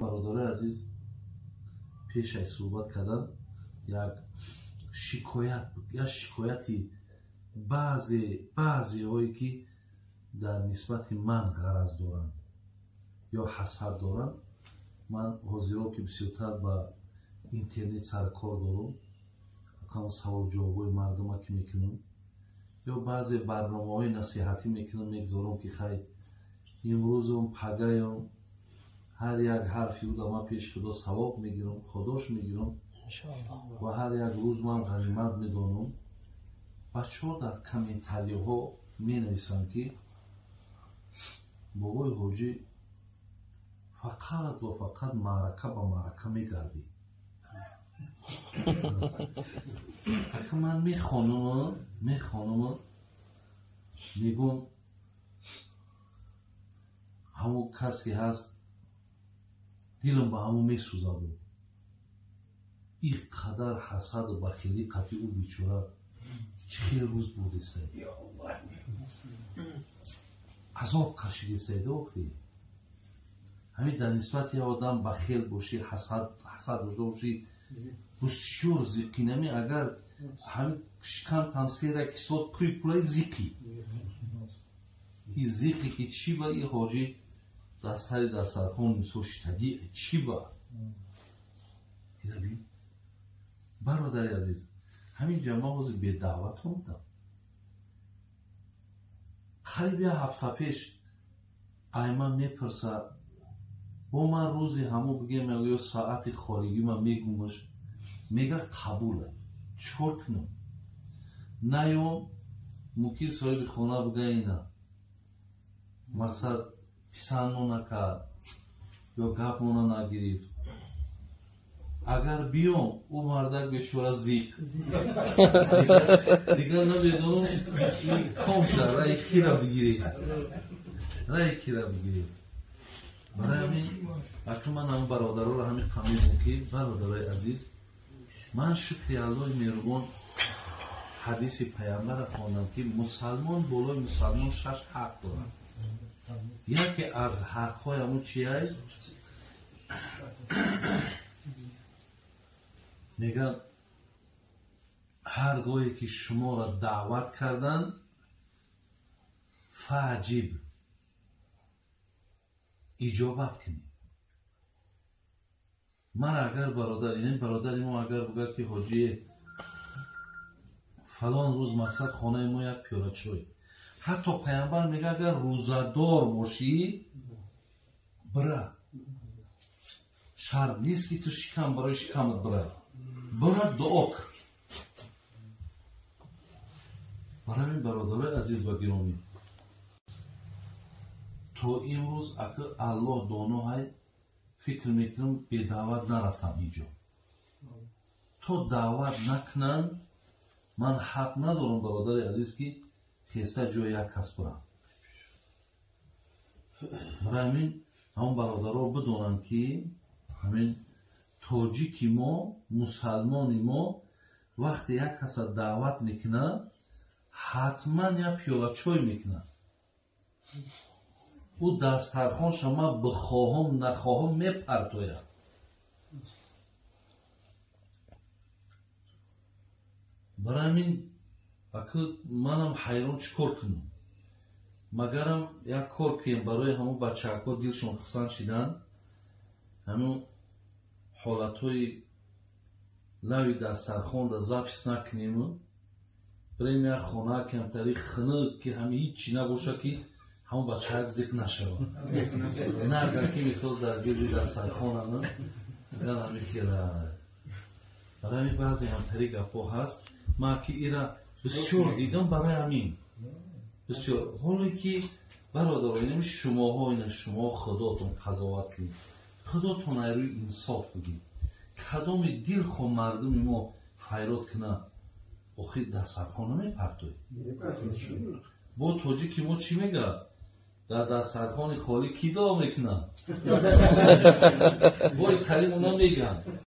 برادر عزیز پیش از صحبت کردن یک شکایت بود، یک شکایتی بعضی هایی که در نسبت من غرض دارن یا حسد دارن. من حاضرم که بسیارتر با اینترنت سرکار دارم، کم سوال جوابای مردم که میکنم یا بعضی برنامه های نصیحتی میکنم، میگذارم که خیلی امروزم پگایم هر یک حرفی بود ما پیش خدا ثواب میگیرم، خداش میگیرم و هر یک روز من غنیمت میدانم. بچه ها در کامنتاری ها می نویسن که بابای حاجی فقط و فقط معرکه با معرکه میگردی. اگه من میخوانم میگم همون کس که هست دیلم با همون میسوزه بود. این قدر حسد و بخیلی قطعی او بیچوره چه روز بود است عذاب کشیده سیده اخی. همین در نسبت یه آدم بخیل باشی، حسد داشته باشی، بسیار زیقی نمی اگر همین شکم تمثیل کسات پری زیقی این زیقی که چی با این حاجی دسترخون میسوشتگی چی با این برادر عزیز همین جمعه حاضر به دعوت بودم. قریب یه هفته پیش ایمان میپرسه با من روزی همو بگیم یا ساعت خارگی من میگومش، میگه قبوله چور کنم نیام موکی صاحب خونه بگه اینا مقصد پیسانو نکرد یا گپ مونو نگیرید. اگر بیام او مردک بیچاره زیق دیگر نمیدونم این کام شد رای کی را بگیرید برای همین اکنون من همون برادرها را همین قمیدم که برادرای عزیز من شکر الله مهربان حدیث پیامبر را خواندم که مسلمان بالای مسلمان 6 حق دارند. یکی از حق‌های همون چیه؟ میگن هرگاهی که شما را دعوت کردن فعجیب اجابت کنید. من اگر برادر ما اگر بگه که حاجی فلان روز مقصد خانه ما یک پیاله چای، حتی پیامبر میگه اگر روزدار باشی برا شرط نیست که تو شکم برای شکمت برا دعا کن. برای این برادر عزیز و گرامی تو امروز اگر الله دانو های فکر میکنم به دعوت نرفتم اینجا تو دعوت نکنن من حق ندارم برادر عزیز که خیسته جای یک کس برم. برای همین همون برادر ها بدونن که همین تاجیکی ما مسلمانی ما وقتی یک کس دعوت میکنه حتما یک پیاله چای میکنه. او دسترخوان شما بخواهم نخواهم میپرتوید. برای همین منم حیران چکار کنم مگرم یک کار کنیم برای همون بچه ها دیلشون خسن شدن همون حالت های لوی دسترخوان را زبش نکنیم بریم یک خانه کمتری خنق که همه هیچی نباشه که همون بچه ها زیق نشون نه اگر که مثال در گیری دسترخوان همون همین خیره برای همین بعضی همتری گپا هست ما که ایره بسیار دیدم برای همین بسیار حالی که برادران شما خداتون قضاوت کنید، خداتون روی انصاف بگید کدام دل خو مردم ما فیراد کنه آخی دسترخوان نمیپرتوی. با تاجیکی ما چی میگه در دسترخوان خالی کی دعا میکنه با کلیم اونا میگن